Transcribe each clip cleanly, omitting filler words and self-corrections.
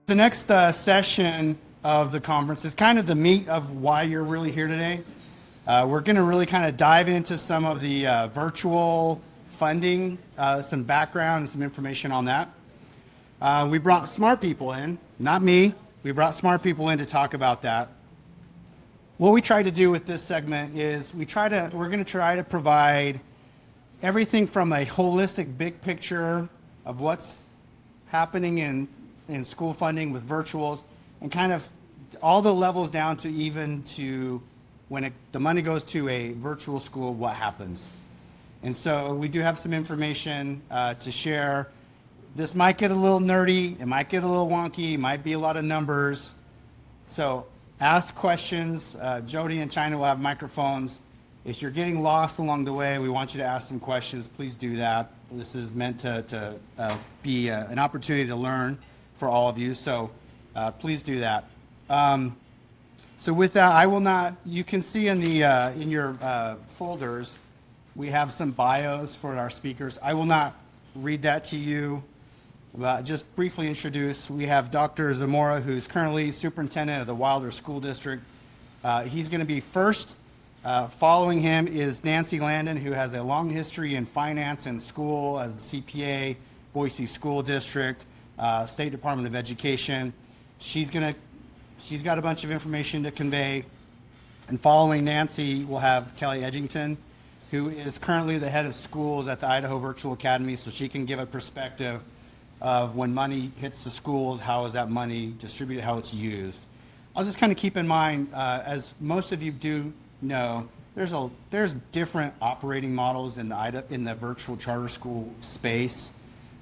The next session of the conference is kind of the meat of why you're really here today. We're going to really kind of dive into some of the virtual funding, some background and some information on that. We brought smart people in, not me. We brought smart people in to talk about that. What we try to do with this segment is we're going to try to provide everything from a holistic big picture of what's happening in school funding with virtuals, and kind of all the levels down to even to when the money goes to a virtual school, what happens. And so we do have some information to share. This might get a little nerdy, it might get a little wonky, it might be a lot of numbers. So ask questions. Jody and China will have microphones. If you're getting lost along the way, we want you to ask some questions. Please do that. This is meant to be an opportunity to learn for all of you. So please do that. So with that, I will not. You can see in your folders, we have some bios for our speakers. I will not read that to you. Just briefly introduce. We have Dr. Zamora, who's currently superintendent of the Wilder School District. He's going to be first. Following him is Nancy Landon, who has a long history in finance and school as a CPA, Boise School District, State Department of Education. She's got a bunch of information to convey. And following Nancy, we'll have Kelly Edginton, who is currently the head of schools at the Idaho Virtual Academy, so she can give a perspective of when money hits the schools, how is that money distributed, how it's used. I'll just kind of keep in mind, as most of you do know, there's different operating models in the virtual charter school space.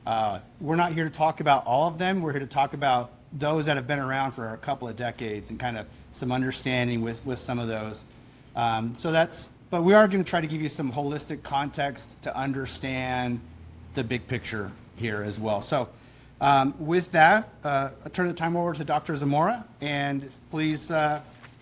We're not here to talk about all of them. We're here to talk about those that have been around for a couple of decades and kind of some understanding with some of those. But we are going to try to give you some holistic context to understand the big picture here as well. So with that, I'll turn the time over to Dr. Zamora, and please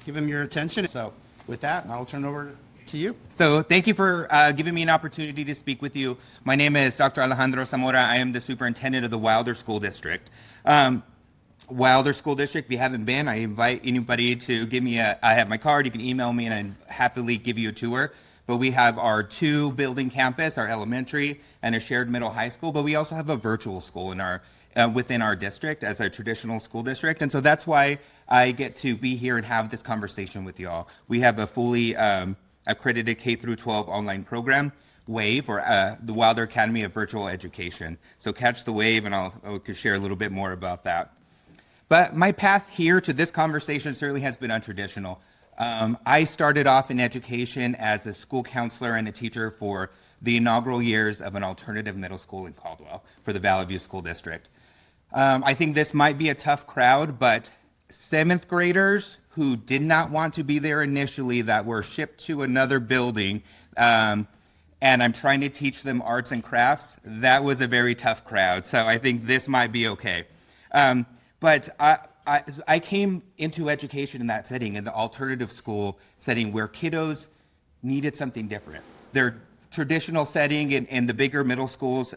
give him your attention. So with that, I'll turn it over to you. So thank you for giving me an opportunity to speak with you. My name is Dr. Alejandro Zamora. I am the superintendent of the Wilder School District. Wilder School District, if you haven't been, I invite anybody to give me I have my card, you can email me and I'd happily give you a tour. But we have our 2-building campus, our elementary and a shared middle high school, but we also have a virtual school in our within our district as a traditional school district. And so that's why I get to be here and have this conversation with y'all. We have a fully accredited K-12 online program, WAVE, or the Wilder Academy of Virtual Education. So catch the wave, and I could share a little bit more about that. But my path here to this conversation certainly has been untraditional. I started off in education as a school counselor and a teacher for the inaugural years of an alternative middle school in Caldwell for the Valley View School District. I think this might be a tough crowd, but 7th graders who did not want to be there initially, that were shipped to another building, and I'm trying to teach them arts and crafts, that was a very tough crowd. So I think this might be okay. But I came into education in that setting, in the alternative school setting, where kiddos needed something different. Their traditional setting in the bigger middle schools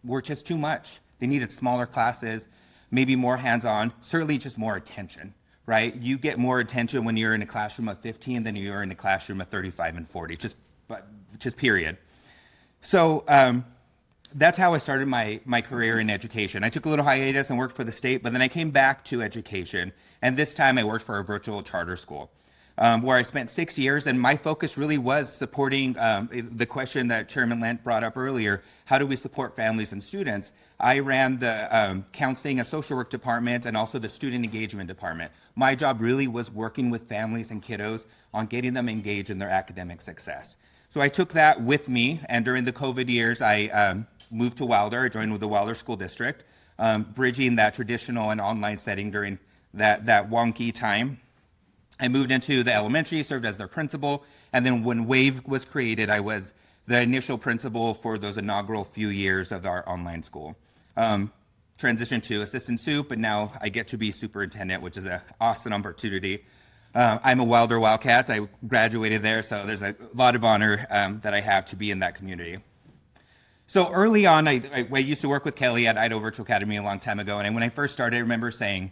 were just too much. They needed smaller classes, maybe more hands-on, certainly just more attention, right? You get more attention when you're in a classroom of 15 than you're in a classroom of 35 and 40, just period. So that's how I started my career in education. I took a little hiatus and worked for the state, but then I came back to education, and this time I worked for a virtual charter school, where I spent 6 years, and my focus really was supporting the question that Chairman Lent brought up earlier: how do we support families and students? I ran the counseling and social work department and also the student engagement department. My job really was working with families and kiddos on getting them engaged in their academic success. So I took that with me, and during the COVID years, I moved to Wilder. I joined with the Wilder School District, bridging that traditional and online setting during that wonky time. I moved into the elementary, served as their principal, and then when WAVE was created, I was the initial principal for those inaugural few years of our online school. Transitioned to assistant soup, and now I get to be superintendent, which is an awesome opportunity. I'm a Wilder Wildcats. I graduated there, so there's a lot of honor that I have to be in that community. So early on, I used to work with Kelly at Idaho Virtual Academy a long time ago. And when I first started, I remember saying,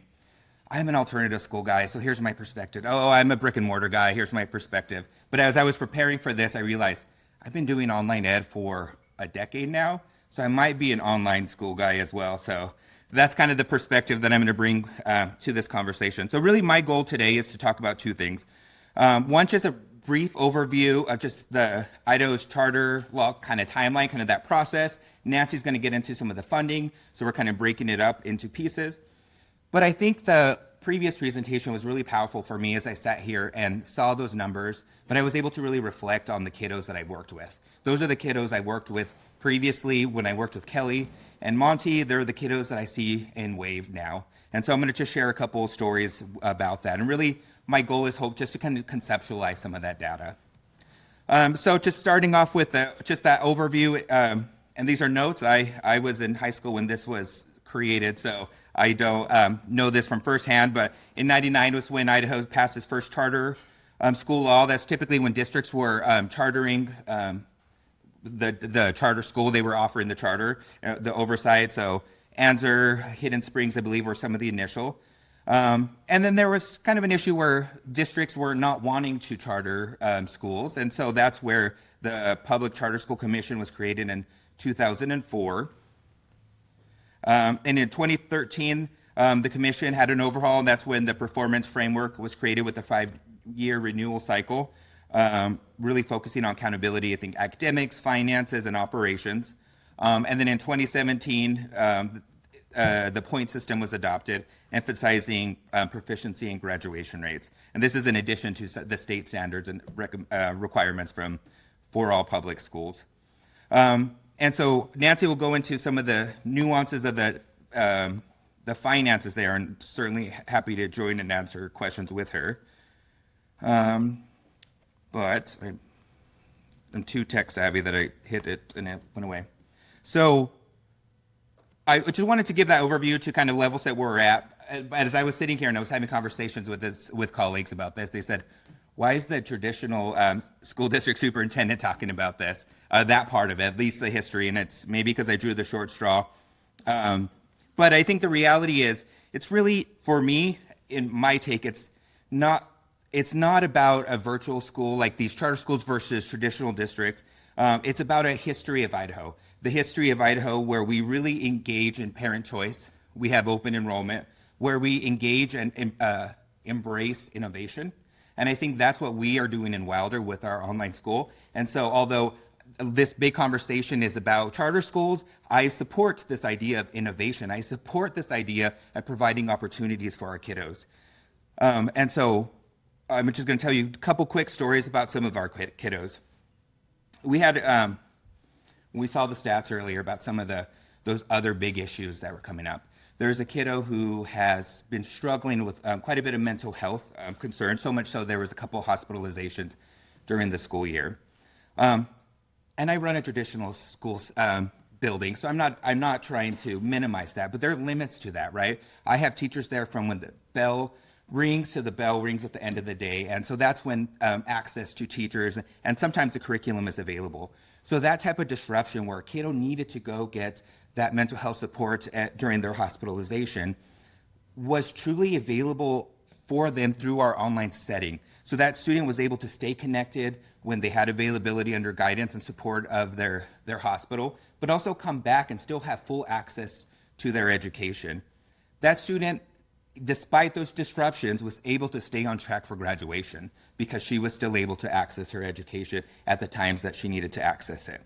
I'm an alternative school guy, so here's my perspective. Oh, I'm a brick and mortar guy, here's my perspective. But as I was preparing for this, I realized I've been doing online ed for a decade now, so I might be an online school guy as well. So that's kind of the perspective that I'm going to bring to this conversation. So really my goal today is to talk about two things. One, just a brief overview of just the Idaho's charter law kind of timeline, kind of that process. Nancy's going to get into some of the funding, so we're kind of breaking it up into pieces. But I think the previous presentation was really powerful for me as I sat here and saw those numbers, but I was able to really reflect on the kiddos that I've worked with. Those are the kiddos I worked with previously when I worked with Kelly and Monty. They're the kiddos that I see in WAVE now. And so I'm going to just share a couple of stories about that. And really, my goal is just to kind of conceptualize some of that data. So just starting off with just that overview, and these are notes. I was in high school when this was created, so I don't know this from firsthand, but in '99 was when Idaho passed its first charter school law. That's typically when districts were chartering the charter school. They were offering the charter, the oversight. So Anzer, Hidden Springs, I believe, were some of the initial. And then there was kind of an issue where districts were not wanting to charter schools. And so that's where the Public Charter School Commission was created in 2004. And in 2013, the commission had an overhaul, and that's when the performance framework was created with the 5-year renewal cycle, really focusing on accountability, I think academics, finances, and operations. And then in 2017, the point system was adopted, emphasizing proficiency and graduation rates. And this is in addition to the state standards and requirements for all public schools. And so Nancy will go into some of the nuances of the finances there, and certainly happy to join and answer questions with her. But I'm too tech savvy that I hit it and it went away. So I just wanted to give that overview to kind of level set where we're at. But as I was sitting here and I was having conversations with colleagues about this, they said, why is the traditional school district superintendent talking about this? That part of it, at least the history, and it's maybe because I drew the short straw. But I think the reality is, it's really, for me, in my take, it's not about a virtual school like these charter schools versus traditional districts. It's about a history of Idaho. The history of Idaho where we really engage in parent choice. We have open enrollment, where we engage and embrace innovation. And I think that's what we are doing in Wilder with our online school. And so although this big conversation is about charter schools, I support this idea of innovation. I support this idea of providing opportunities for our kiddos. And so I'm just going to tell you a couple quick stories about some of our kiddos. We had, we saw the stats earlier about some of those other big issues that were coming up. There's a kiddo who has been struggling with quite a bit of mental health concerns, so much so there was a couple hospitalizations during the school year. And I run a traditional school building, so I'm not trying to minimize that, but there are limits to that, right? I have teachers there from when the bell rings to the bell rings at the end of the day, and so that's when access to teachers and sometimes the curriculum is available. So that type of disruption where a kiddo needed to go get that mental health support during their hospitalization was truly available for them through our online setting. So that student was able to stay connected when they had availability under guidance and support of their hospital, but also come back and still have full access to their education. That student, despite those disruptions, was able to stay on track for graduation because she was still able to access her education at the times that she needed to access it.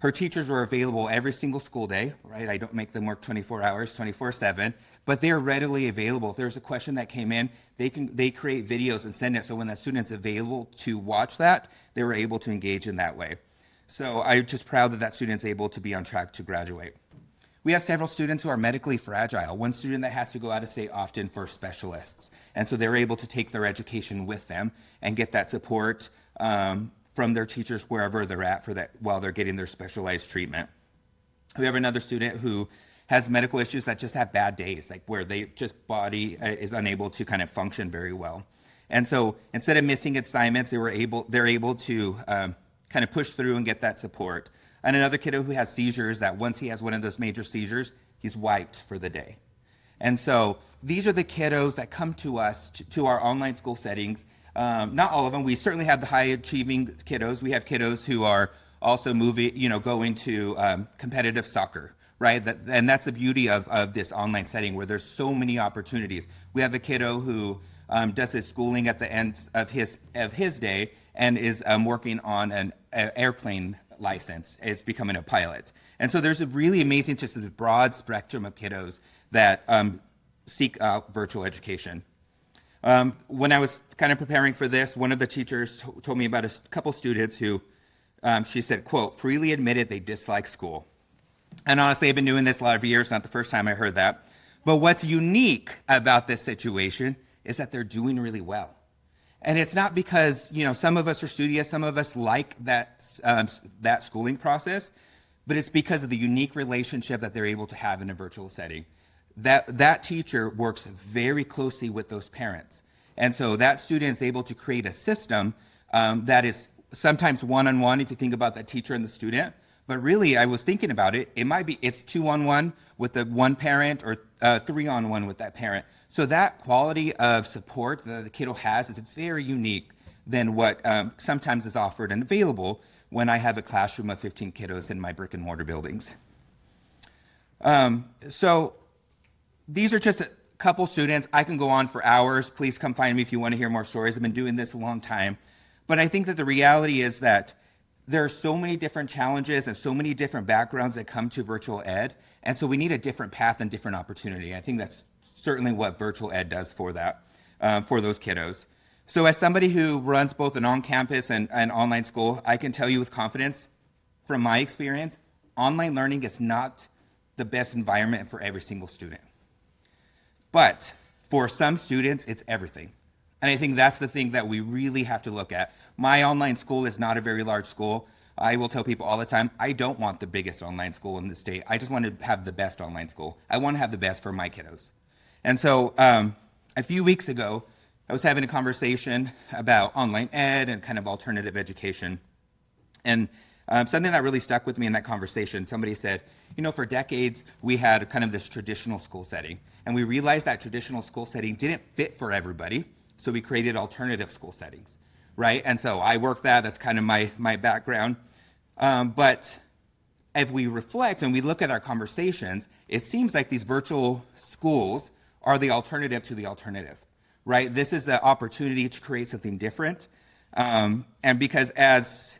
Her teachers were available every single school day, right? I don't make them work 24 hours, 24/7, but they're readily available. If there's a question that came in, they create videos and send it. So when the student's available to watch that, they were able to engage in that way. So I'm just proud that student's able to be on track to graduate. We have several students who are medically fragile. One student that has to go out of state often for specialists. And so they're able to take their education with them and get that support from their teachers wherever they're at for that while they're getting their specialized treatment. We have another student who has medical issues that just have bad days, like where they just body is unable to kind of function very well. And so instead of missing assignments, they're able to kind of push through and get that support. and another kiddo who has seizures that once he has one of those major seizures, he's wiped for the day. And so these are the kiddos that come to us, to our online school settings. Not all of them. We certainly have the high achieving kiddos. We have kiddos who are also going to competitive soccer, right? And that's the beauty of this online setting where there's so many opportunities. We have a kiddo who does his schooling at the end of his day and is working on an airplane license, is becoming a pilot. And so there's a really amazing, just a broad spectrum of kiddos that seek out virtual education. When I was kind of preparing for this, one of the teachers told me about a couple students who, she said, quote, freely admitted they dislike school. And honestly, I've been doing this a lot of years, not the first time I heard that. But what's unique about this situation is that they're doing really well. And it's not because, some of us are studious, some of us like that schooling process, but it's because of the unique relationship that they're able to have in a virtual setting. That teacher works very closely with those parents. And so that student is able to create a system that is sometimes one-on-one if you think about that teacher and the student. But really, I was thinking about it, it's 2-on-1 with the one parent or 3-on-1 with that parent. So that quality of support that the kiddo has is very unique than what sometimes is offered and available when I have a classroom of 15 kiddos in my brick and mortar buildings. So these are just a couple students. I can go on for hours. Please come find me if you want to hear more stories. I've been doing this a long time. But I think that the reality is that there are so many different challenges and so many different backgrounds that come to virtual ed. And so we need a different path and different opportunity. I think that's certainly what virtual ed does for that, for those kiddos. So as somebody who runs both an on-campus and online school, I can tell you with confidence, from my experience, online learning is not the best environment for every single student. But for some students, it's everything. And I think that's the thing that we really have to look at. My online school is not a very large school. I will tell people all the time, I don't want the biggest online school in the state. I just want to have the best online school. I want to have the best for my kiddos. And so a few weeks ago, I was having a conversation about online ed and kind of alternative education. And something that really stuck with me in that conversation, somebody said, for decades, we had kind of this traditional school setting. And we realized that traditional school setting didn't fit for everybody. So we created alternative school settings, right? And so I work that's kind of my background. But if we reflect and we look at our conversations, it seems like these virtual schools are the alternative to the alternative, right? This is an opportunity to create something different. And because as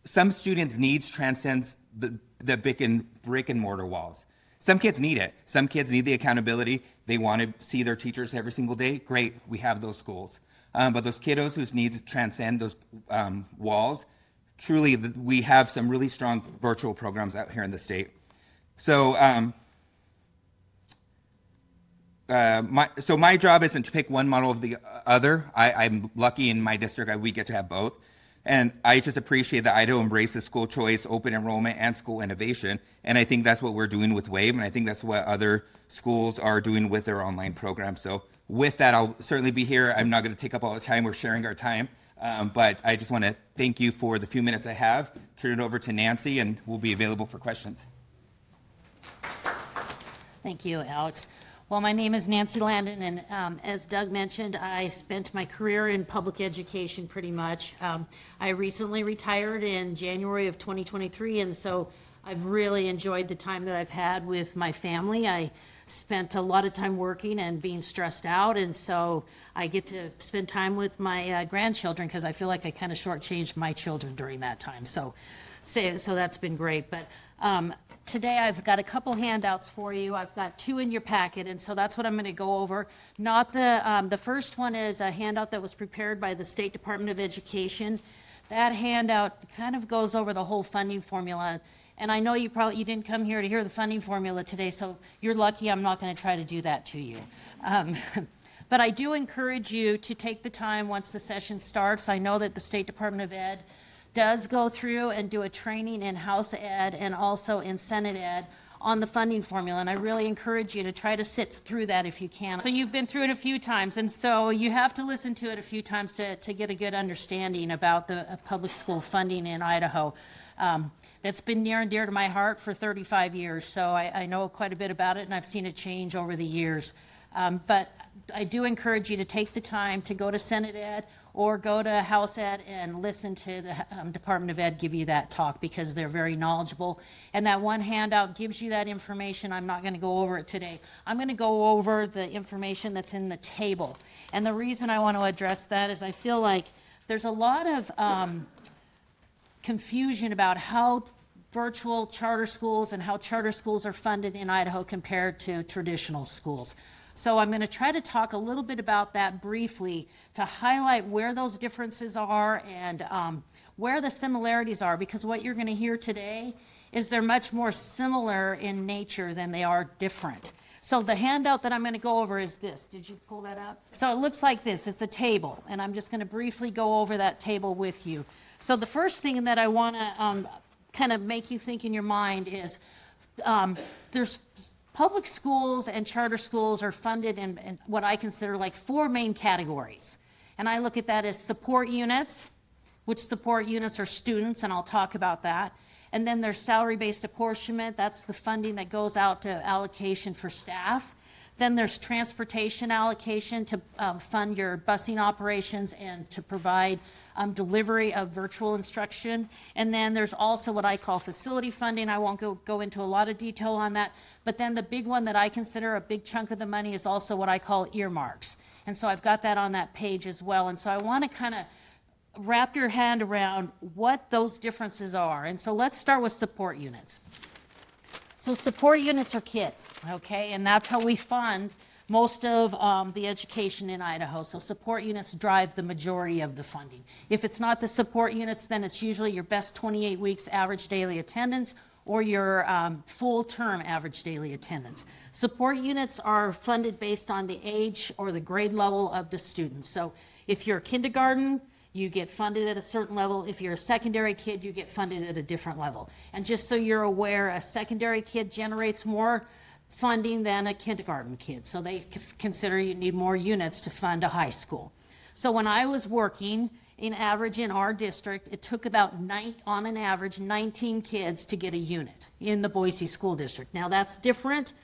some students' needs transcends the brick and mortar walls. Some kids need it. Some kids need the accountability. They want to see their teachers every single day. Great, we have those schools. But those kiddos whose needs transcend those walls, truly, we have some really strong virtual programs out here in the state. So, my job isn't to pick one model of the other. I'm lucky in my district we get to have both. And I just appreciate that Idaho embraces school choice, open enrollment, and school innovation. And I think that's what we're doing with WAVE, and I think that's what other schools are doing with their online program. So with that, I'll certainly be here. I'm not going to take up all the time. We're sharing our time. But I just want to thank you for the few minutes I have. Turn it over to Nancy, and we'll be available for questions. Thank you, Alex. Well, my name is Nancy Landon, and as Doug mentioned, I spent my career in public education pretty much. I recently retired in January of 2023, and so I've really enjoyed the time that I've had with my family. I spent a lot of time working and being stressed out, and so I get to spend time with my grandchildren because I feel like I kind of shortchanged my children during that time. So that's been great. But today I've got a couple handouts for you. I've got two in your packet, and so that's what I'm going to go over. Not the first one is a handout that was prepared by the State Department of Education. That handout kind of goes over the whole funding formula. And I know you didn't come here to hear the funding formula today, so you're lucky I'm not going to try to do that to you. But I do encourage you to take the time once the session starts. I know that the State Department of Ed does go through and do a training in House Ed and also in Senate Ed on the funding formula, and I really encourage you to try to sit through that if you can. So you've been through it a few times, and so you have to listen to it a few times to get a good understanding about the public school funding in Idaho. That's been near and dear to my heart for 35 years, so I know quite a bit about it, and I've seen it change over the years. But I do encourage you to take the time to go to Senate Ed or go to House Ed and listen to the Department of Ed give you that talk, because they're very knowledgeable. And that one handout gives you that information. I'm not going to go over it today. I'm going to go over the information that's in the table. And the reason I want to address that is I feel like there's a lot of confusion about how virtual charter schools and how charter schools are funded in Idaho compared to traditional schools. So I'm going to try to talk a little bit about that briefly to highlight where those differences are and where the similarities are, because what you're going to hear today is they're much more similar in nature than they are different. So the handout that I'm going to go over is this. Did you pull that up? So it looks like this. It's a table, and I'm just going to briefly go over that table with you. So the first thing that I want to kind of make you think in your mind is there's public schools and charter schools are funded in what I consider like 4 main categories. And I look at that as support units, which support units are students, and I'll talk about that. And then there's salary-based apportionment. That's the funding that goes out to allocation for staff. Then there's transportation allocation to fund your busing operations and to provide delivery of virtual instruction. And then there's also what I call facility funding. I won't go into a lot of detail on that. But then the big one that I consider a big chunk of the money is also what I call earmarks. And so I've got that on that page as well. And so I want to kind of wrap your hand around what those differences are. And so let's start with support units. So support units are kids, okay? And that's how we fund most of the education in Idaho. So support units drive the majority of the funding. If it's not the support units, then it's usually your best 28 weeks average daily attendance or your full-term average daily attendance. Support units are funded based on the age or the grade level of the students. So if you're kindergarten, you get funded at a certain level. If you're a secondary kid, you get funded at a different level. And just so you're aware, a secondary kid generates more funding than a kindergarten kid. So they consider you need more units to fund a high school. So when I was working, in average in our district, it took about on an average 19 kids to get a unit in the Boise School District. Now that's different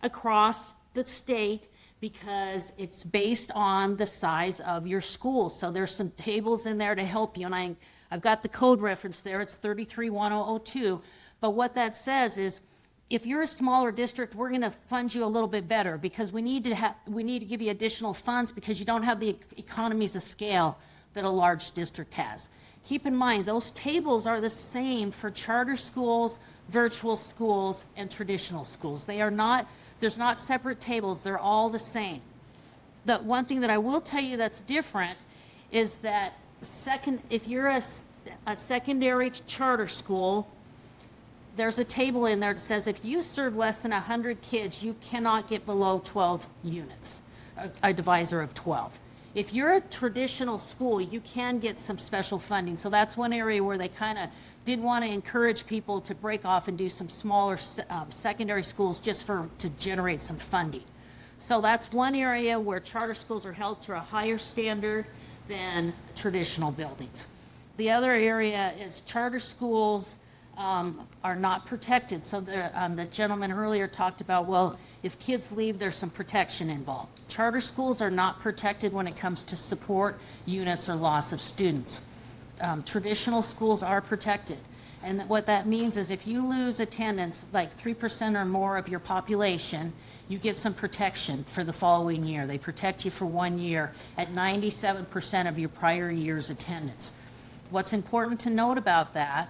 across the state, because it's based on the size of your school. So there's some tables in there to help you. And I've got the code reference there. It's 331002. But what that says is, if you're a smaller district, we're going to fund you a little bit better, because we need to give you additional funds because you don't have the economies of scale that a large district has. Keep in mind, those tables are the same for charter schools, virtual schools, and traditional schools. There's not separate tables. They're all the same. The one thing that I will tell you that's different is that if you're a secondary charter school, there's a table in there that says if you serve less than 100 kids, you cannot get below 12 units, a divisor of 12. If you're a traditional school, you can get some special funding. So that's one area where they kind of did want to encourage people to break off and do some smaller secondary schools just to generate some funding. So that's one area where charter schools are held to a higher standard than traditional buildings. The other area is charter schools are not protected. So the gentleman earlier talked about, well, if kids leave, there's some protection involved. Charter schools are not protected when it comes to support units or loss of students. Traditional schools are protected. And what that means is if you lose attendance, like 3% or more of your population, you get some protection for the following year. They protect you for 1 year at 97% of your prior year's attendance. What's important to note about that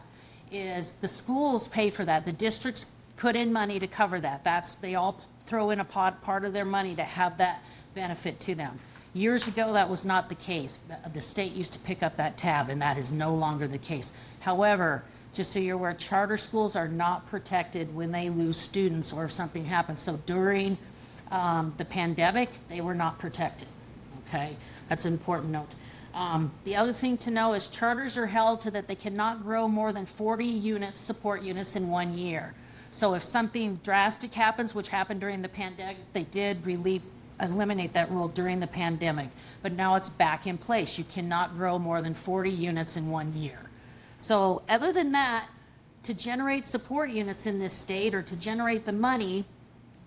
is the schools pay for that. The districts put in money to cover that. They all throw in a part of their money to have that benefit to them. Years ago, that was not the case. The state used to pick up that tab, and that is no longer the case. However, just so you're aware, charter schools are not protected when they lose students or if something happens. So during the pandemic, they were not protected. Okay, that's an important note. The other thing to know is charters are held to that they cannot grow more than 40 units, support units in 1 year. So if something drastic happens, which happened during the pandemic, they did eliminate that rule during the pandemic, but now it's back in place. You cannot grow more than 40 units in 1 year. So other than that, to generate support units in this state or to generate the money,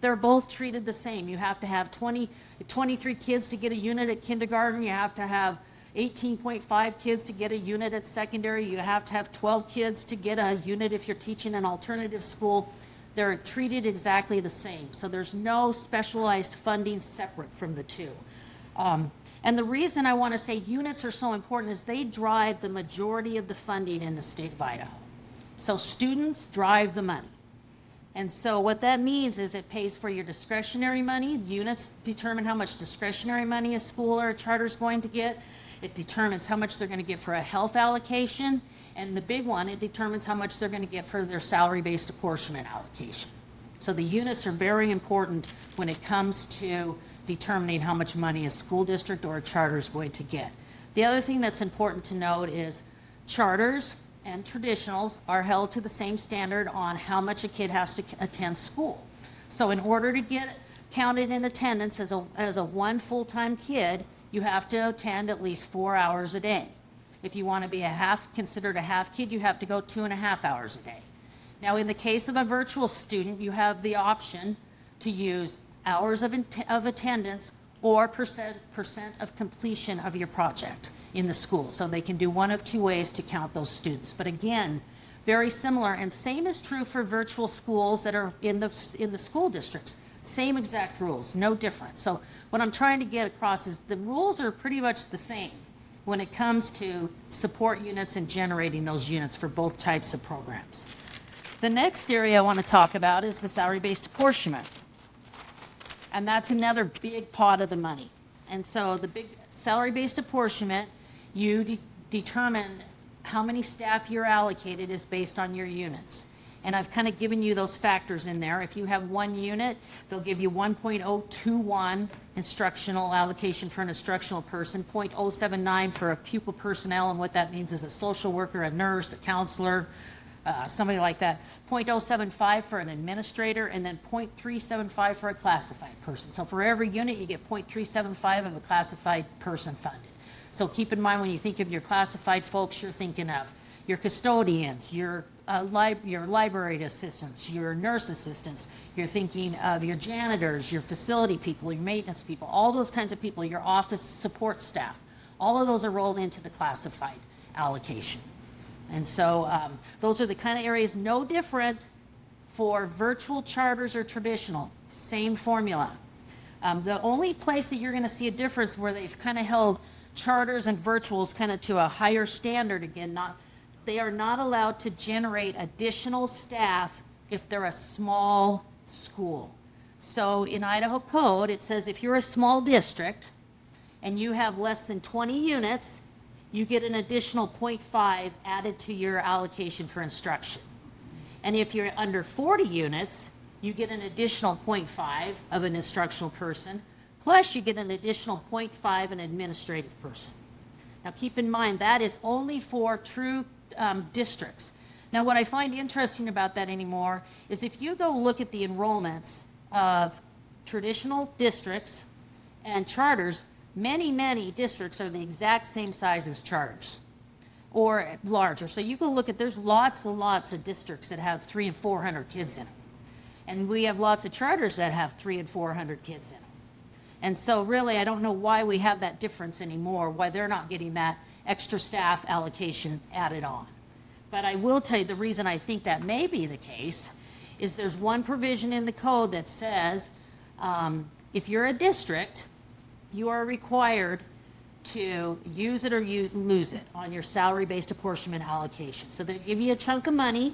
they're both treated the same. You have to have 23 kids to get a unit at kindergarten. You have to have 18.5 kids to get a unit at secondary. You have to have 12 kids to get a unit if you're teaching an alternative school. They're treated exactly the same. So there's no specialized funding separate from the two. And the reason I want to say units are so important is they drive the majority of the funding in the state of Idaho. So students drive the money. And so what that means is it pays for your discretionary money. Units determine how much discretionary money a school or a charter is going to get. It determines how much they're going to get for a health allocation. And the big one, it determines how much they're going to get for their salary-based apportionment allocation. So the units are very important when it comes to determining how much money a school district or a charter is going to get. The other thing that's important to note is charters and traditionals are held to the same standard on how much a kid has to attend school. So in order to get counted in attendance as a one full-time kid, you have to attend at least 4 hours a day. If you want to be considered a half kid, you have to go 2.5 hours a day. Now, in the case of a virtual student, you have the option to use hours of attendance or percent of completion of your project in the school. So they can do one of two ways to count those students. But again, very similar, and same is true for virtual schools that are in the school districts. Same exact rules, no different. So what I'm trying to get across is the rules are pretty much the same when it comes to support units and generating those units for both types of programs. The next area I want to talk about is the salary-based apportionment. And that's another big pot of the money. And so the big salary-based apportionment, you determine how many staff you're allocated is based on your units. And I've kind of given you those factors in there. If you have 1 unit, they'll give you 1.021 instructional allocation for an instructional person, 0.079 for a pupil personnel, and what that means is a social worker, a nurse, a counselor, somebody like that, 0.075 for an administrator, and then 0.375 for a classified person. So for every unit, you get 0.375 of a classified person funded. So keep in mind when you think of your classified folks, you're thinking of your custodians, your library assistants, your nurse assistants, you're thinking of your janitors, your facility people, your maintenance people, all those kinds of people, your office support staff. All of those are rolled into the classified allocation. And so those are the kind of areas, no different for virtual charters or traditional, same formula. The only place that you're going to see a difference where they've kind of held charters and virtuals kind of to a higher standard again, they are not allowed to generate additional staff if they're a small school. So in Idaho code, it says if you're a small district and you have less than 20 units, you get an additional 0.5 added to your allocation for instruction. And if you're under 40 units, you get an additional 0.5 of an instructional person, plus you get an additional 0.5 an administrative person. Now keep in mind, that is only for true districts. Now what I find interesting about that anymore is if you go look at the enrollments of traditional districts and charters, many districts are the exact same size as charters or larger. So you go look at, there's lots and lots of districts that have 300 and 400 kids in them. And we have lots of charters that have 300 and 400 kids in them. And so really, I don't know why we have that difference anymore, why they're not getting that extra staff allocation added on. But I will tell you the reason I think that may be the case is there's one provision in the code that says if you're a district, you are required to use it or you lose it on your salary-based apportionment allocation. So they give you a chunk of money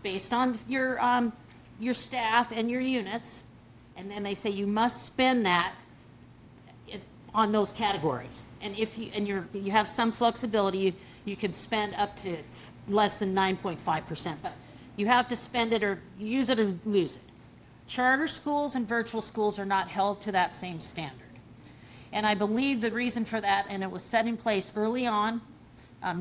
based on your staff and your units, and then they say you must spend that on those categories. And if you have some flexibility, you can spend up to less than 9.5%, but you have to spend it or use it or lose it. Charter schools and virtual schools are not held to that same standard. And I believe the reason for that, and it was set in place early on,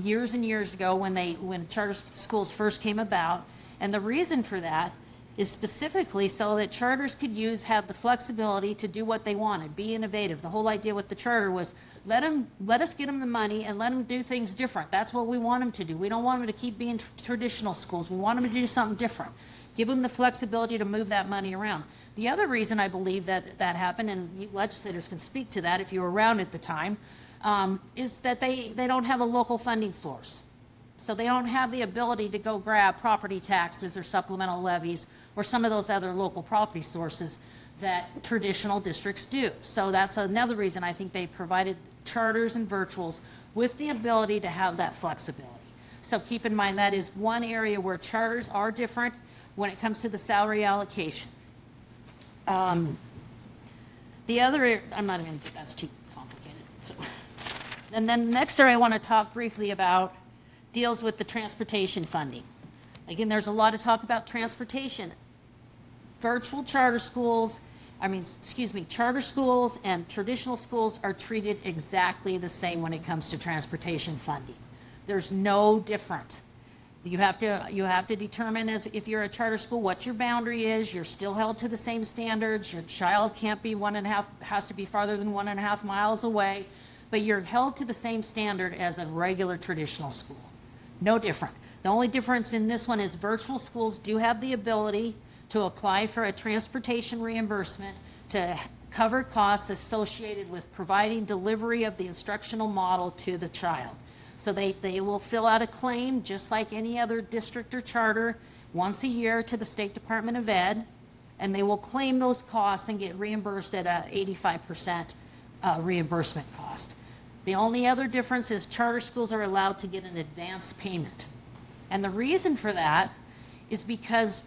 years and years ago when charter schools first came about, and the reason for that is specifically so that charters could have the flexibility to do what they wanted, be innovative. The whole idea with the charter was let us get them the money and let them do things different. That's what we want them to do. We don't want them to keep being traditional schools. We want them to do something different. Give them the flexibility to move that money around. The other reason I believe that happened, and you legislators can speak to that if you were around at the time, is that they don't have a local funding source. So they don't have the ability to go grab property taxes or supplemental levies or some of those other local property sources that traditional districts do. So that's another reason I think they provided charters and virtuals with the ability to have that flexibility. So keep in mind that is one area where charters are different when it comes to the salary allocation. The other, I'm not even, that's too complicated. So, and then the next area I want to talk briefly about deals with the transportation funding. Again, there's a lot of talk about transportation. Virtual charter schools, charter schools and traditional schools are treated exactly the same when it comes to transportation funding. There's no different. You have to determine, as if you're a charter school, what your boundary is. You're still held to the same standards. Your child can't be has to be farther than 1.5 miles away, but you're held to the same standard as a regular traditional school. No different. The only difference in this one is virtual schools do have the ability to apply for a transportation reimbursement to cover costs associated with providing delivery of the instructional model to the child. So they will fill out a claim just like any other district or charter once a year to the State Department of Ed, and they will claim those costs and get reimbursed at a 85% reimbursement cost. The only other difference is charter schools are allowed to get an advance payment. And the reason for that is because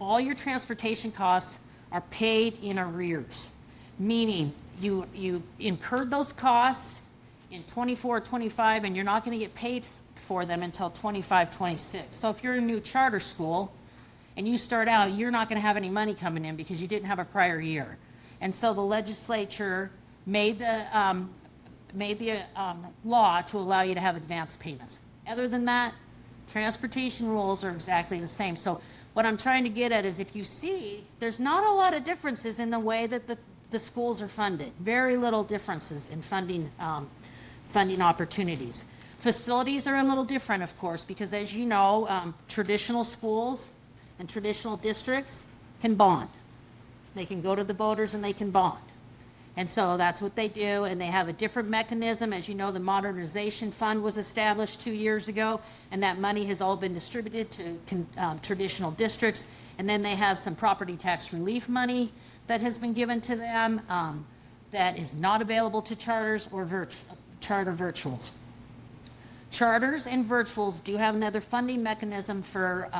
all your transportation costs are paid in arrears, meaning you incurred those costs in 24, 25, and you're not going to get paid for them until 25, 26. So if you're a new charter school and you start out, you're not going to have any money coming in because you didn't have a prior year. And so the legislature made the law to allow you to have advance payments. Other than that, transportation rules are exactly the same. So what I'm trying to get at is, if you see, there's not a lot of differences in the way that the schools are funded. Very little differences in funding opportunities. Facilities are a little different, of course, because as you know, traditional schools and traditional districts can bond. They can go to the voters and they can bond. And so that's what they do, and they have a different mechanism. As you know, the Modernization Fund was established 2 years ago, and that money has all been distributed to traditional districts. And then they have some property tax relief money that has been given to them that is not available to charters or charter virtuals. Charters and virtuals do have another funding mechanism for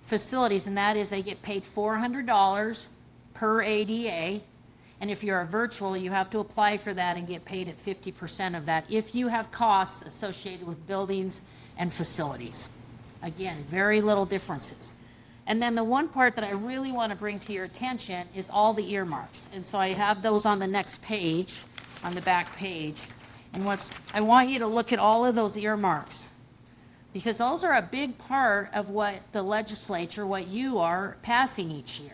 facilities, and that is they get paid $400 per ADA. And if you're a virtual, you have to apply for that and get paid at 50% of that if you have costs associated with buildings and facilities. Again, very little differences. And then the one part that I really want to bring to your attention is all the earmarks. And so I have those on the next page, on the back page. And I want you to look at all of those earmarks, because those are a big part of what the legislature, what you are passing each year.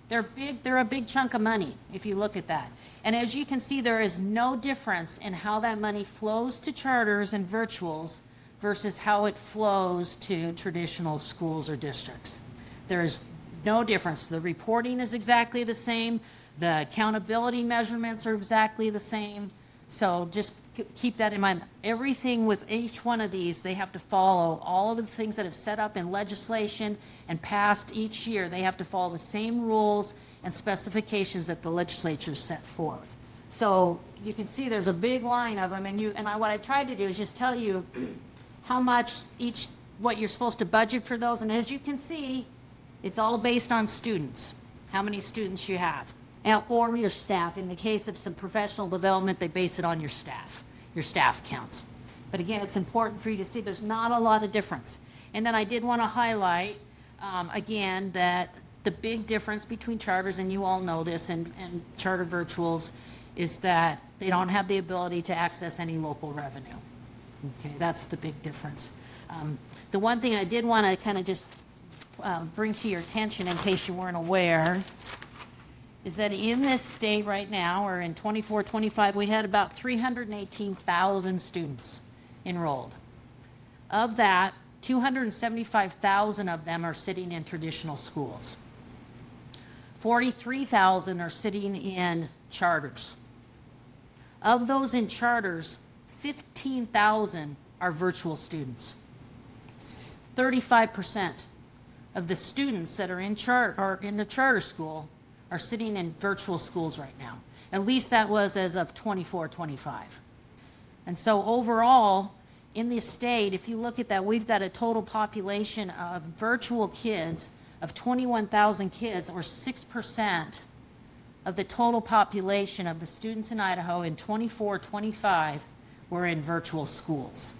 They're a big chunk of money if you look at that. And as you can see, there is no difference in how that money flows to charters and virtuals versus how it flows to traditional schools or districts. There is no difference. The reporting is exactly the same. The accountability measurements are exactly the same. So just keep that in mind. Everything with each one of these, they have to follow all of the things that have set up in legislation and passed each year. They have to follow the same rules and specifications that the legislature set forth. So you can see there's a big line of them, what I tried to do is just tell you how much what you're supposed to budget for those. And as you can see, it's all based on students, how many students you have, or your staff. In the case of some professional development, they base it on your staff counts. But again, it's important for you to see there's not a lot of difference. And then I did want to highlight, again, that the big difference between charters, and you all know this, and charter virtuals, is that they don't have the ability to access any local revenue. Okay, that's the big difference. The one thing I did want to kind of just bring to your attention in case you weren't aware is that in this state right now, or in 24-25, we had about 318,000 students enrolled. Of that, 275,000 of them are sitting in traditional schools. 43,000 are sitting in charters. Of those in charters, 15,000 are virtual students. 35% of the students that are in the charter school are sitting in virtual schools right now. At least that was as of 24-25. And so overall, in the state, if you look at that, we've got a total population of virtual kids of 21,000 kids, or 6% of the total population of the students in Idaho in 24-25 were in virtual schools.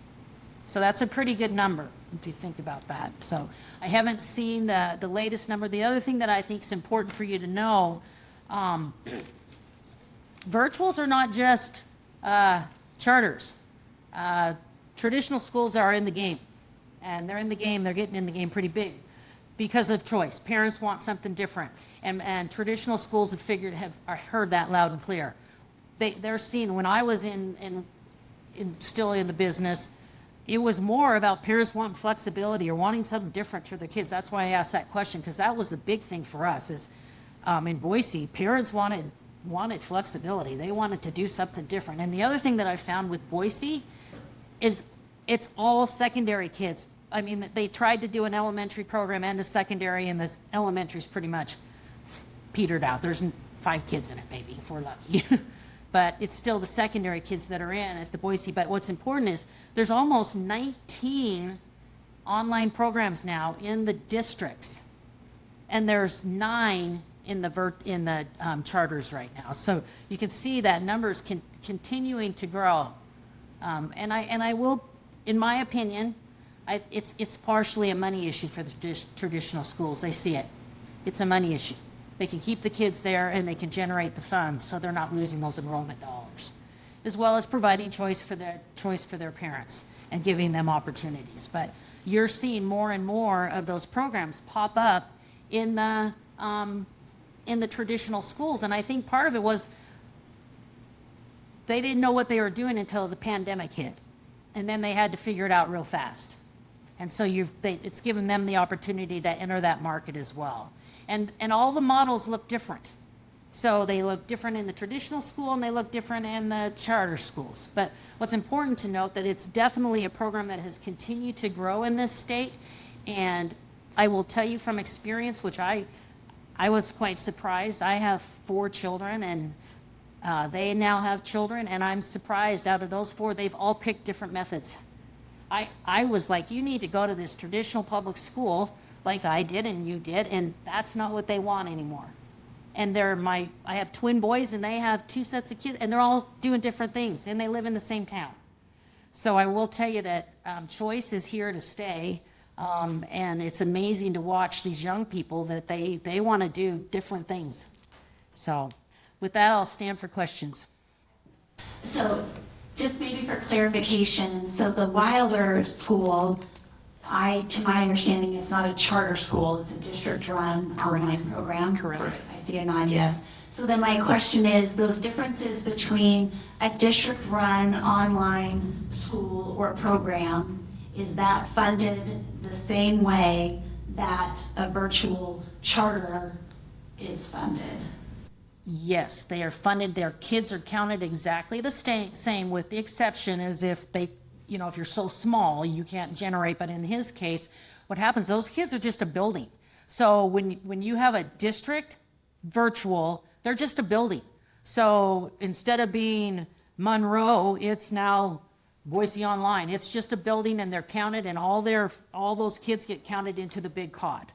So that's a pretty good number if you think about that. So I haven't seen the latest number. The other thing that I think is important for you to know, virtuals are not just charters. Traditional schools are in the game, and they're in the game. They're getting in the game pretty big because of choice. Parents want something different, and traditional schools have heard that loud and clear. They're seeing, when I was still in the business, it was more about parents wanting flexibility or wanting something different for their kids. That's why I asked that question, because that was the big thing for us. Is in Boise, parents wanted flexibility. They wanted to do something different. And the other thing that I found with Boise is it's all secondary kids. I mean, they tried to do an elementary program and a secondary, and the elementary's pretty much petered out. There's 5 kids in it, maybe, if we're lucky. But it's still the secondary kids that are in at the Boise. But what's important is there's almost 19 online programs now in the districts, and there's 9 in the charters right now. So you can see that numbers continuing to grow. And I will, in my opinion, it's partially a money issue for the traditional schools. They see it. It's a money issue. They can keep the kids there, and they can generate the funds, so they're not losing those enrollment dollars, as well as providing choice for their parents and giving them opportunities. But you're seeing more and more of those programs pop up in the traditional schools, and I think part of it was they didn't know what they were doing until the pandemic hit, and then they had to figure it out real fast. And so it's given them the opportunity to enter that market as well. And all the models look different. So they look different in the traditional school, and they look different in the charter schools. But what's important to note that it's definitely a program that has continued to grow in this state. And I will tell you from experience, which I was quite surprised. I have 4 children, and they now have children, and I'm surprised out of those 4, they've all picked different methods. I was like, you need to go to this traditional public school like I did and you did, and that's not what they want anymore. And I have twin boys, and they have 2 sets of kids, and they're all doing different things, and they live in the same town. So I will tell you that choice is here to stay, and it's amazing to watch these young people that they want to do different things. So with that, I'll stand for questions. So just maybe for clarification, so the Wilder School, to my understanding, it's not a charter school, it's a district-run online program. Correct. I see a nod, yes. So then my question is, those differences between a district-run online school or program, is that funded the same way that a virtual charter is funded? Yes, they are funded. Their kids are counted exactly the same, with the exception as if if you're so small, you can't generate. But in his case, what happens, those kids are just a building. So when you have a district virtual, they're just a building. So instead of being Monroe, it's now Boise Online. It's just a building, and they're counted, and all those kids get counted into the big cod.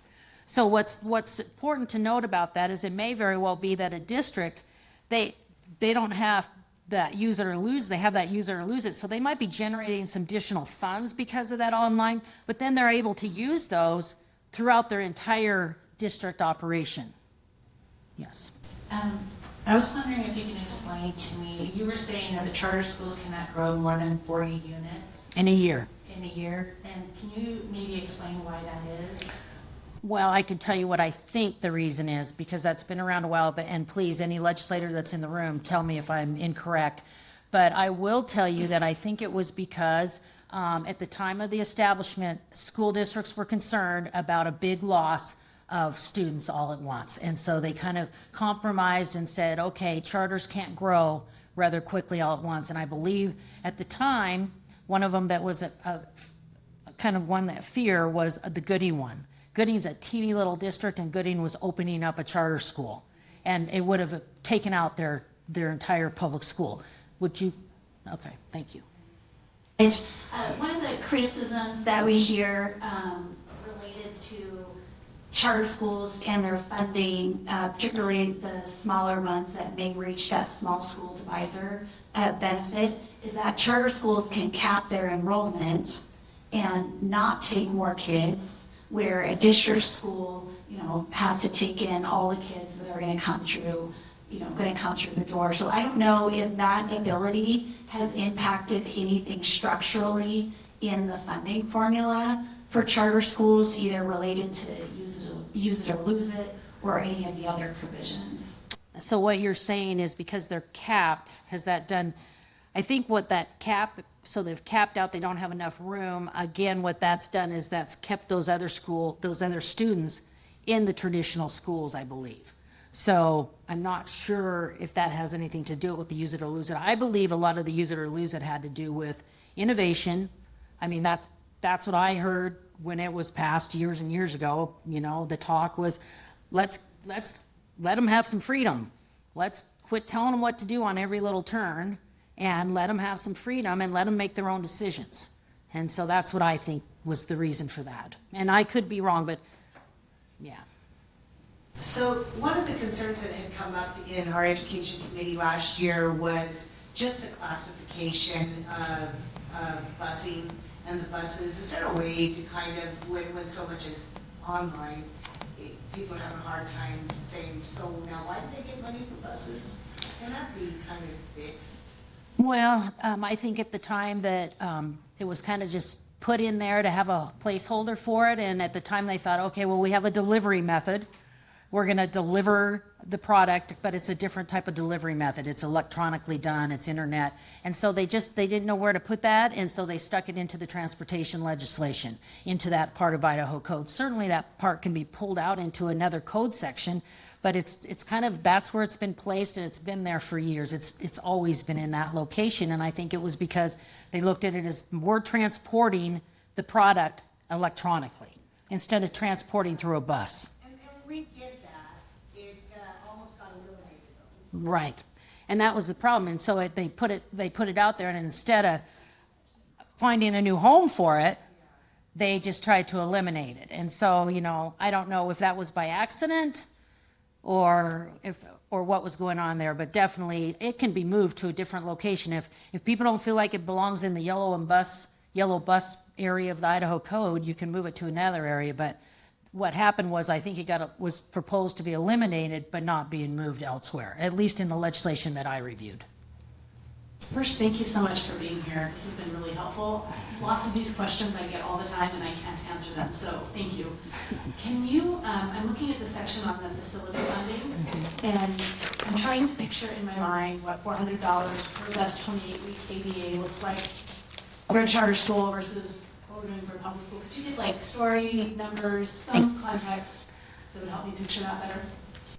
So what's important to note about that is it may very well be that a district, they don't have that use it or lose, they have that use it or lose it. So they might be generating some additional funds because of that online, but then they're able to use those throughout their entire district operation. Yes. I was wondering if you can explain to me, you were saying that the charter schools cannot grow more than 40 units In a year. in a year, and can you maybe explain why that is? Well, I can tell you what I think the reason is, because that's been around a while, but, and please, any legislator that's in the room, tell me if I'm incorrect. But I will tell you that I think it was because at the time of the establishment, school districts were concerned about a big loss of students all at once. And so they kind of compromised and said, okay, charters can't grow rather quickly all at once. And I believe at the time, one of them that was a kind of one that fear was the Gooding one. Gooding's a teeny little district, and Gooding was opening up a charter school, and it would have taken out their entire public school. Would you? Okay, thank you. One of the criticisms that we hear related to charter schools and their funding, particularly the smaller ones that may reach that small school divisor benefit, is that charter schools can cap their enrollment and not take more kids, where a district school, has to take in all the kids that are going to come through, the door. So I don't know if that ability has impacted anything structurally in the funding formula for charter schools, either related to use it or lose it, or any of the other provisions. So what you're saying is because they're capped, has that done, I think what that cap, so they've capped out, they don't have enough room. Again, what that's done is that's kept those other students in the traditional schools, I believe. So I'm not sure if that has anything to do with the use it or lose it. I believe a lot of the use it or lose it had to do with innovation. I mean, that's what I heard when it was passed years and years ago. The talk was, let's let them have some freedom. Let's quit telling them what to do on every little turn, and let them have some freedom and let them make their own decisions. And so that's what I think was the reason for that. And I could be wrong, but yeah. So one of the concerns that had come up in our education committee last year was just the classification of busing and the buses. Is there a way to kind of, when so much is online, people have a hard time saying, so now why did they get money for buses? Can that be kind of fixed? Well, I think at the time that it was kind of just put in there to have a placeholder for it. And at the time they thought, okay, well, we have a delivery method. We're going to deliver the product, but it's a different type of delivery method. It's electronically done, it's internet. And so they didn't know where to put that. And so they stuck it into the transportation legislation, into that part of Idaho code. Certainly that part can be pulled out into another code section, but it's kind of, that's where it's been placed, and it's been there for years. It's always been in that location. And I think it was because they looked at it as we're transporting the product electronically instead of transporting through a bus. And we get that. It almost got eliminated though. Right. And that was the problem. And so they put it out there, and instead of finding a new home for it, they just tried to eliminate it. And so, I don't know if that was by accident or what was going on there, but definitely it can be moved to a different location. If people don't feel like it belongs in the yellow bus area of the Idaho code, you can move it to another area. But what happened was, I think was proposed to be eliminated, but not being moved elsewhere, at least in the legislation that I reviewed. First, thank you so much for being here. This has been really helpful. Lots of these questions I get all the time, and I can't answer them, so thank you. Can you, I'm looking at the section on the facility funding, and I'm trying to picture in my mind what $400 per best 28-week ABA looks like for a charter school versus what we're doing for public school. Could you give story, numbers, some context that would help me picture that better?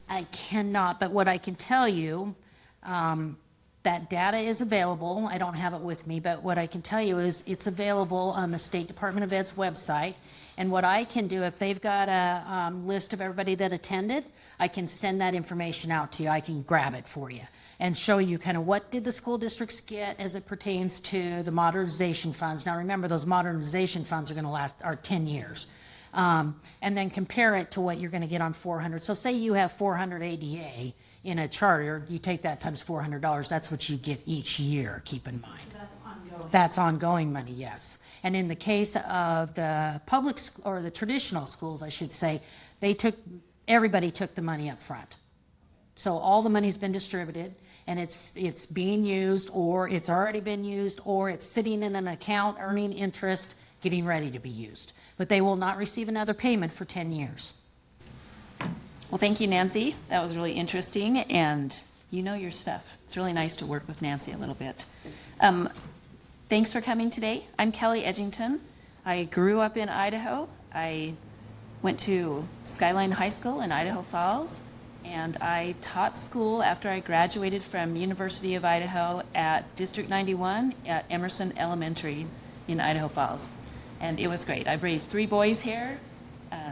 I cannot, but what I can tell you, that data is available. I don't have it with me, but what I can tell you is it's available on the State Department of Ed's website. And what I can do, if they've got a list of everybody that attended, I can send that information out to you. I can grab it for you and show you kind of what did the school districts get as it pertains to the modernization funds. Now remember, those modernization funds are 10 years. And then compare it to what you're going to get on 400. So say you have 400 ADA in a charter, you take that times $400, that's what you get each year, keep in mind. So that's ongoing. That's ongoing money, yes. And in the case of the public, or the traditional schools, I should say, everybody took the money up front. So all the money's been distributed, and it's being used, or it's already been used, or it's sitting in an account earning interest, getting ready to be used. But they will not receive another payment for 10 years. Well, thank you, Nancy. That was really interesting, and you know your stuff. It's really nice to work with Nancy a little bit. Thanks for coming today. I'm Kelly Edginton. I grew up in Idaho. I went to Skyline High School in Idaho Falls, and I taught school after I graduated from University of Idaho at District 91 at Emerson Elementary in Idaho Falls. And it was great. I've raised 3 boys here,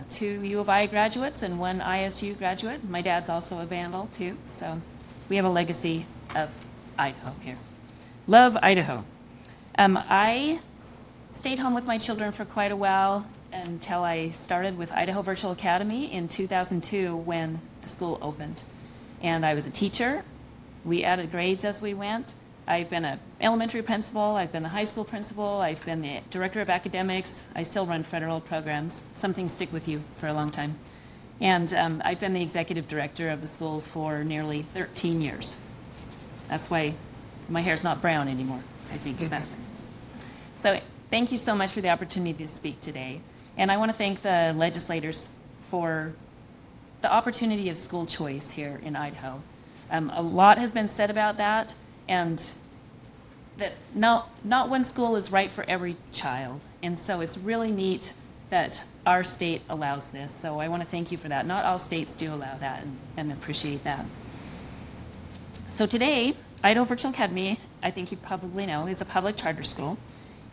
2 U of I graduates and 1 ISU graduate. My dad's also a Vandal too, so we have a legacy of Idaho here. Love Idaho. I stayed home with my children for quite a while until I started with Idaho Virtual Academy in 2002 when the school opened. And I was a teacher. We added grades as we went. I've been an elementary principal, I've been the high school principal, I've been the director of academics. I still run federal programs. Some things stick with you for a long time. And I've been the executive director of the school for nearly 13 years. That's why my hair's not brown anymore, I think. So thank you so much for the opportunity to speak today. And I want to thank the legislators for the opportunity of school choice here in Idaho. A lot has been said about that, and that not one school is right for every child. And so it's really neat that our state allows this. So I want to thank you for that. Not all states do allow that, and appreciate that. So today, Idaho Virtual Academy, I think you probably know, is a public charter school.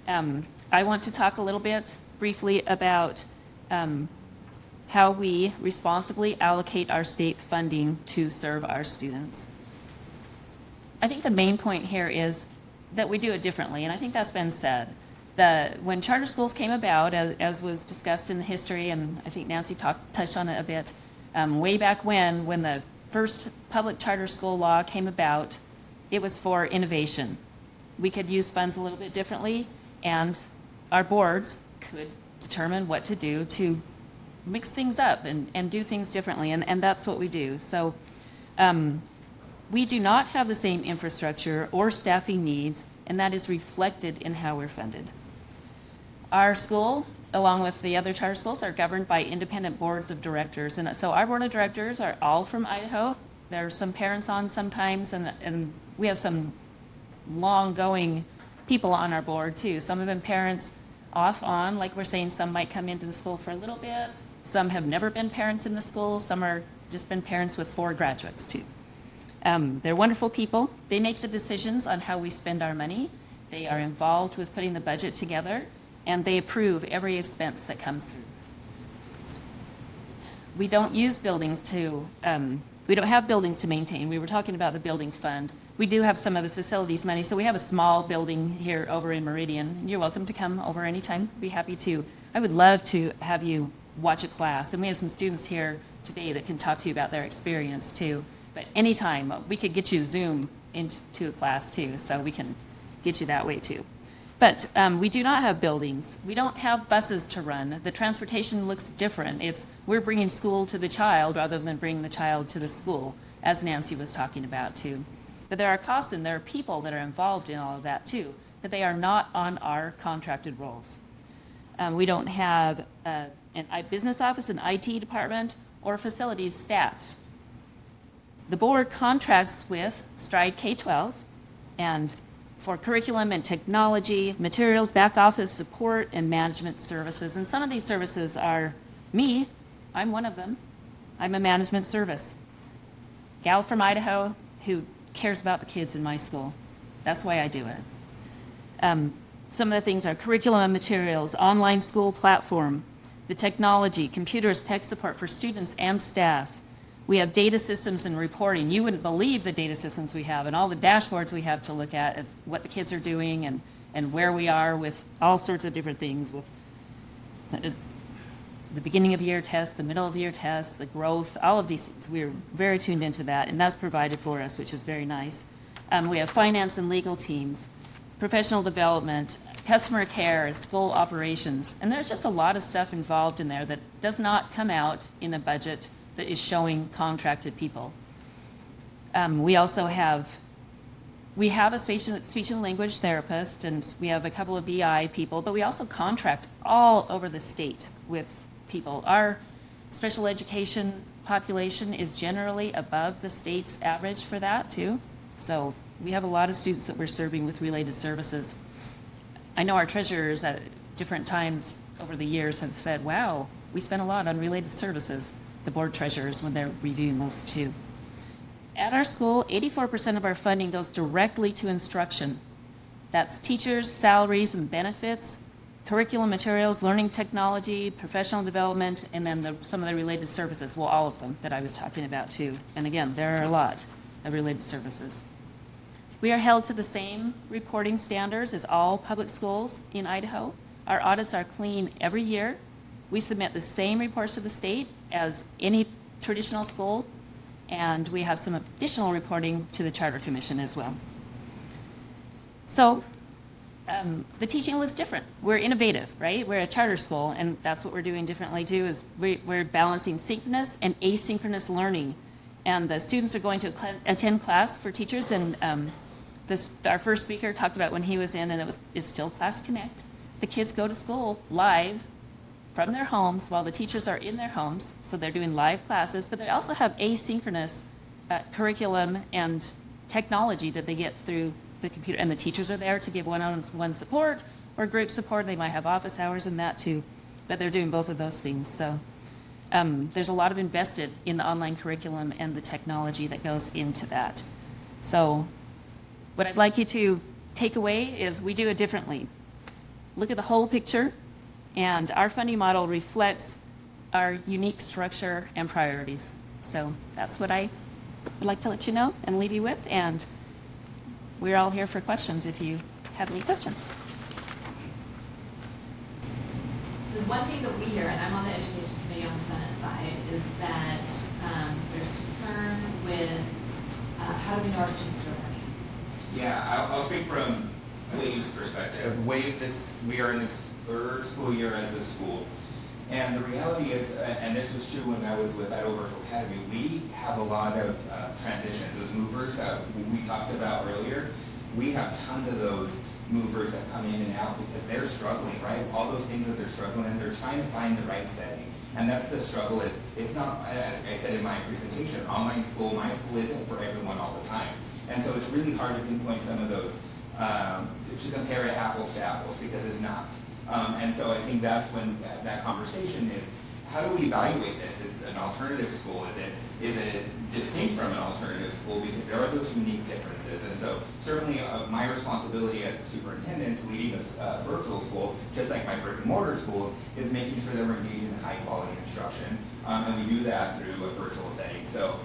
I want to talk a little bit briefly about how we responsibly allocate our state funding to serve our students. I think the main point here is that we do it differently, and I think that's been said. When charter schools came about, as was discussed in the history, and I think Nancy touched on it a bit, way back when the first public charter school law came about, it was for innovation. We could use funds a little bit differently, and our boards could determine what to do to mix things up and do things differently, and that's what we do. So we do not have the same infrastructure or staffing needs, and that is reflected in how we're funded. Our school, along with the other charter schools, are governed by independent boards of directors, and so our board of directors are all from Idaho. There are some parents on sometimes, and we have some long-going people on our board too. Some have been parents off on, like we're saying, some might come into the school for a little bit. Some have never been parents in the school. Some are just been parents with 4 graduates too. They're wonderful people. They make the decisions on how we spend our money. They are involved with putting the budget together, and they approve every expense that comes through. We don't use buildings to, we don't have buildings to maintain. We were talking about the building fund. We do have some of the facilities money, so we have a small building here over in Meridian. You're welcome to come over anytime. Be happy to. I would love to have you watch a class, and we have some students here today that can talk to you about their experience too. But anytime, we could get you Zoom into a class too, so we can get you that way too. But we do not have buildings. We don't have buses to run. The transportation looks different. We're bringing school to the child rather than bringing the child to the school, as Nancy was talking about too. But there are costs and there are people that are involved in all of that too, but they are not on our contracted roles. We don't have a business office, an IT department, or facilities staff. The board contracts with Stride K-12 and for curriculum and technology, materials, back office support, and management services. And some of these services are me. I'm one of them. I'm a management service. Gal from Idaho who cares about the kids in my school. That's why I do it. Some of the things are curriculum and materials, online school platform, the technology, computers, tech support for students and staff. We have data systems and reporting. You wouldn't believe the data systems we have and all the dashboards we have to look at of what the kids are doing and where we are with all sorts of different things, with the beginning of year test, the middle of the year test, the growth, all of these things. We're very tuned into that, and that's provided for us, which is very nice. We have finance and legal teams, professional development, customer care, school operations, and there's just a lot of stuff involved in there that does not come out in a budget that is showing contracted people. We We have a speech and language therapist, and we have a couple of BI people, but we also contract all over the state with people. Our special education population is generally above the state's average for that too. So we have a lot of students that we're serving with related services. I know our treasurers at different times over the years have said, wow, we spend a lot on related services, the board treasurers, when they're reviewing those too. At our school, 84% of our funding goes directly to instruction. That's teachers, salaries and benefits, curriculum materials, learning technology, professional development, and then some of the related services, well, all of them that I was talking about too. And again, there are a lot of related services. We are held to the same reporting standards as all public schools in Idaho. Our audits are clean every year. We submit the same reports to the state as any traditional school, and we have some additional reporting to the Charter Commission as well. So the teaching looks different. We're innovative, right? We're a charter school, and that's what we're doing differently too, is we're balancing synchronous and asynchronous learning. And the students are going to attend class for teachers, and our first speaker talked about when he was in, and it's still Class Connect. The kids go to school live from their homes while the teachers are in their homes, so they're doing live classes, but they also have asynchronous curriculum and technology that they get through the computer, and the teachers are there to give one-on-one support or group support. They might have office hours and that too, but they're doing both of those things. So there's a lot of invested in the online curriculum and the technology that goes into that. So what I'd like you to take away is we do it differently. Look at the whole picture, and our funding model reflects our unique structure and priorities. So that's what I would like to let you know and leave you with, and we're all here for questions if you have any questions. There's one thing that we hear, and I'm on the Education Committee on the Senate side, is that there's concern with how do we know our students are learning? Yeah, I'll speak from WAVE's perspective. We are in this third school year as a school. And the reality is, and this was true when I was with Idaho Virtual Academy, we have a lot of transitions. Those movers that we talked about earlier, we have tons of those movers that come in and out because they're struggling, right? All those things that they're struggling in, they're trying to find the right setting. And that's the struggle is, it's not, as I said in my presentation, online school, my school isn't for everyone all the time. And so it's really hard to pinpoint some of those, to compare it apples to apples, because it's not. And so I think that's when that conversation is, how do we evaluate this? Is it an alternative school? Is it distinct from an alternative school? Because there are those unique differences. And so certainly my responsibility as a superintendent leading a virtual school, just like my brick and mortar schools, is making sure that we're engaged in high quality instruction. And we do that through a virtual setting. So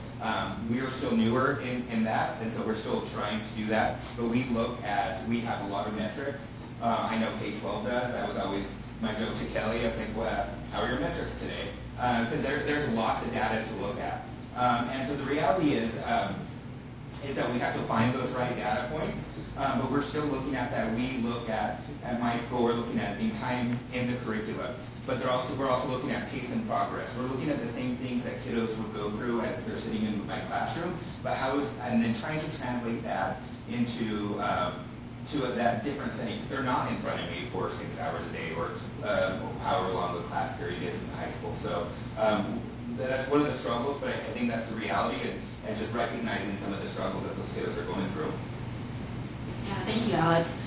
we are still newer in that, and so we're still trying to do that. But we have a lot of metrics. I know K-12 does. That was always my joke to Kelly. I was like, well, how are your metrics today? Because there's lots of data to look at. And so the reality is that we have to find those right data points. But we're still looking at that. We look at my school, we're looking at the time in the curriculum. But we're also looking at pace and progress. We're looking at the same things that kiddos would go through as they're sitting in my classroom, and then trying to translate that into that different setting, because they're not in front of me for 6 hours a day or however long the class period is in high school. So that's one of the struggles, but I think that's the reality, and just recognizing some of the struggles that those kiddos are going through. Yeah, thank you, Alex.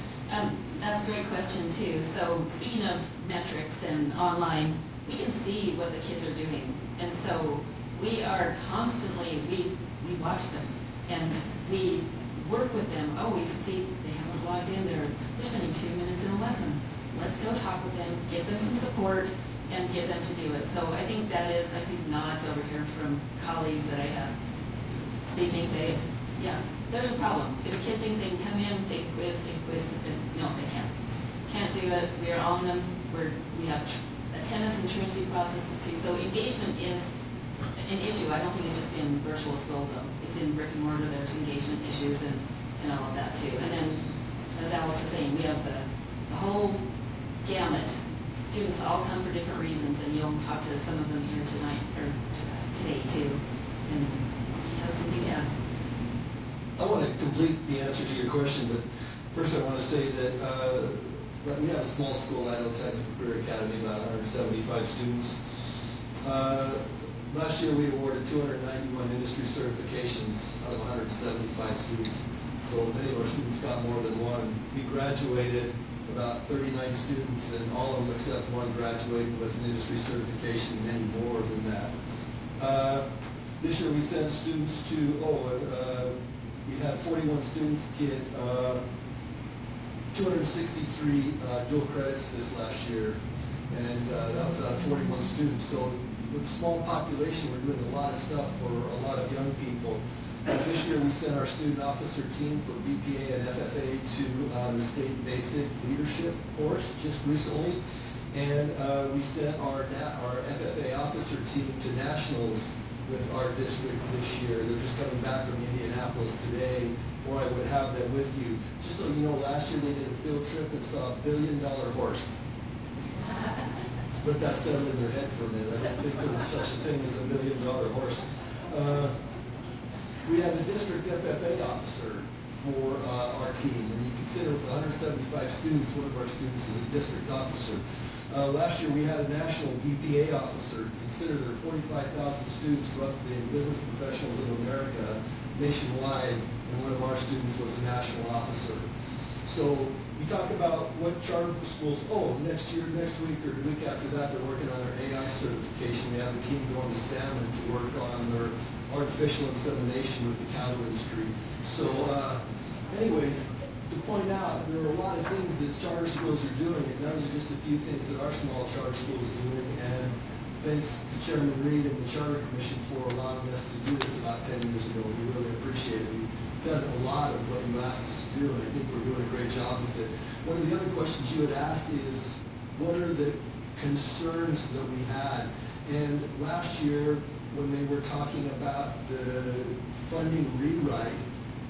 That's a great question too. So speaking of metrics and online, we can see what the kids are doing. And so we are constantly, we watch them and we work with them. Oh, we see they haven't logged in, they're spending 2 minutes in a lesson. Let's go talk with them, give them some support, and get them to do it. So I think that is, I see nods over here from colleagues that I have. They think there's a problem. If a kid thinks they can come in, take a quiz, no, they can't. Can't do it. We are on them. We have attendance and truancy processes too. So engagement is an issue. I don't think it's just in virtual school though. It's in brick and mortar. There's engagement issues and all of that too. And then, as Alice was saying, we have the whole gamut. Students all come for different reasons, and you'll talk to some of them here tonight or today too. And he has something to add. I want to complete the answer to your question, but first I want to say that we have a small school, Idaho Virtual Academy, about 175 students. Last year we awarded 291 industry certifications out of 175 students. So many of our students got more than one. We graduated about 39 students, and all of them except one graduated with an industry certification, many more than that. This year we sent students to, we had 41 students get 263 dual credits this last year, and that was out of 41 students. So with a small population, we're doing a lot of stuff for a lot of young people. This year we sent our student officer team for BPA and FFA to the state basic leadership course just recently. And we sent our FFA officer team to nationals with our district this year. They're just coming back from Indianapolis today, or I would have them with you. Just so you know, last year they did a field trip and saw $1 billion horse. Let that settle in their head for a minute. I don't think there was such a thing as $1 million horse. We have a district FFA officer for our team, and you consider with 175 students, one of our students is a district officer. Last year we had a national BPA officer. Consider there are 45,000 students roughly in business professionals in America nationwide, and one of our students was a national officer. So we talk about what charter schools, next year, next week, or the week after that, they're working on their AI certification. We have a team going to Salmon to work on their artificial insemination with the cattle industry. So anyways, to point out, there are a lot of things that charter schools are doing, and those are just a few things that our small charter school is doing. And thanks to Chairman Reed and the Charter Commission for allowing us to do this about 10 years ago. We really appreciate it. We've done a lot of what you asked us to do, and I think we're doing a great job with it. One of the other questions you had asked is, what are the concerns that we had? And last year, when they were talking about the funding rewrite,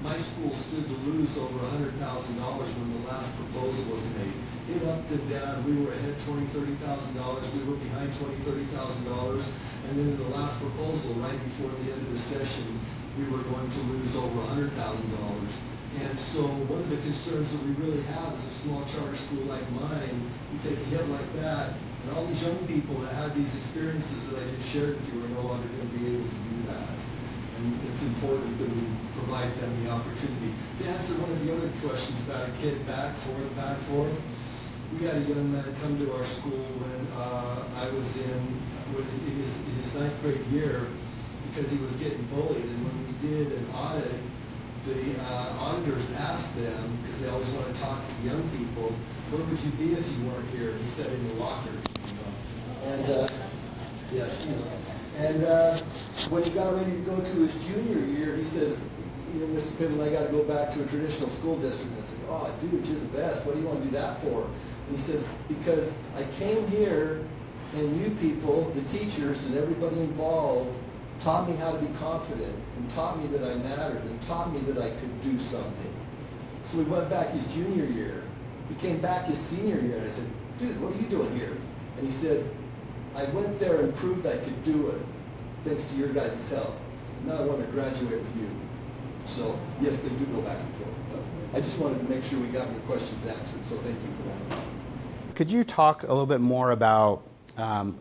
my school stood to lose over $100,000 when the last proposal was made. It upped and down. We were ahead $20,000, $30,000. We were behind $20,000, $30,000. And then in the last proposal, right before the end of the session, we were going to lose over $100,000. And so one of the concerns that we really have is a small charter school like mine, you take a hit like that, and all these young people that had these experiences that I just shared with you are no longer going to be able to do that. And it's important that we provide them the opportunity. To answer one of the other questions about a kid back, forth, we had a young man come to our school when I was in his ninth grade year because he was getting bullied. And when we did an audit, the auditors asked them, because they always want to talk to the young people, where would you be if you weren't here? And he said, in the locker. And yeah, she was. And when he got ready to go to his junior year, he says, Mr. Pittman, I got to go back to a traditional school district. I said, oh, dude, you're the best. What do you want to do that for? And he says, because I came here and you people, the teachers and everybody involved, taught me how to be confident and taught me that I mattered and taught me that I could do something. So we went back his junior year. He came back his senior year, and I said, dude, what are you doing here? And he said, I went there and proved I could do it, thanks to your guys' help. Now I want to graduate with you. So, yes, they do go back and forth. But I just wanted to make sure we got your questions answered, so thank you for that. Could you talk a little bit more about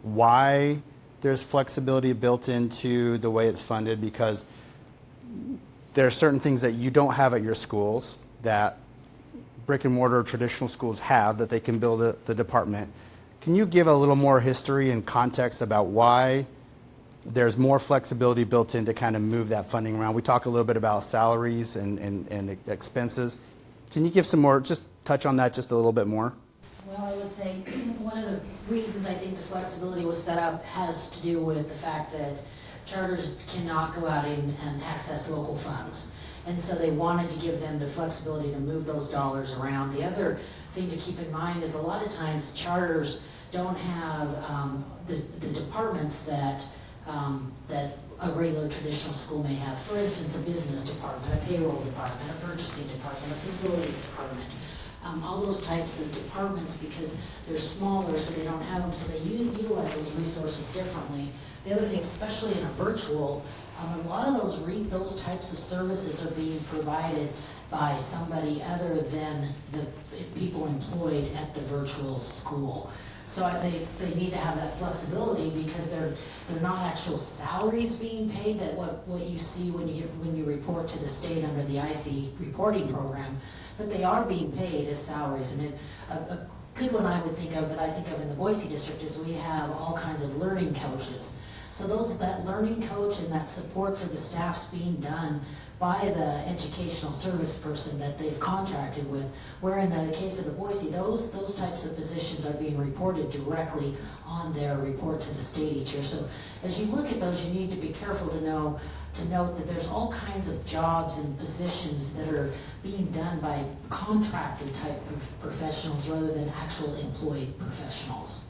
why there's flexibility built into the way it's funded? Because there are certain things that you don't have at your schools that brick and mortar traditional schools have that they can build the department. Can you give a little more history and context about why there's more flexibility built in to kind of move that funding around? We talk a little bit about salaries and expenses. Can you give some more, just touch on that just a little bit more? Well, I would say one of the reasons I think the flexibility was set up has to do with the fact that charters cannot go out and access local funds. And so they wanted to give them the flexibility to move those dollars around. The other thing to keep in mind is a lot of times charters don't have the departments that a regular traditional school may have. For instance, a business department, a payroll department, a purchasing department, a facilities department. all those types of departments, because they're smaller, so they don't have them, so they utilize those resources differently. The other thing, especially in a virtual, a lot of those types of services are being provided by somebody other than the people employed at the virtual school. So they need to have that flexibility, because they're not actual salaries being paid, that what you see when you report to the state under the IC reporting program, but they are being paid as salaries. And a good one I would think of, that I think of in the Boise district, is we have all kinds of learning coaches. So that learning coach and that support for the staff's being done by the educational service person that they've contracted with, where in the case of the Boise, those types of positions are being reported directly on their report to the state each year. So as you look at those, you need to be careful to note that there's all kinds of jobs and positions that are being done by contracted type of professionals rather than actual employed professionals.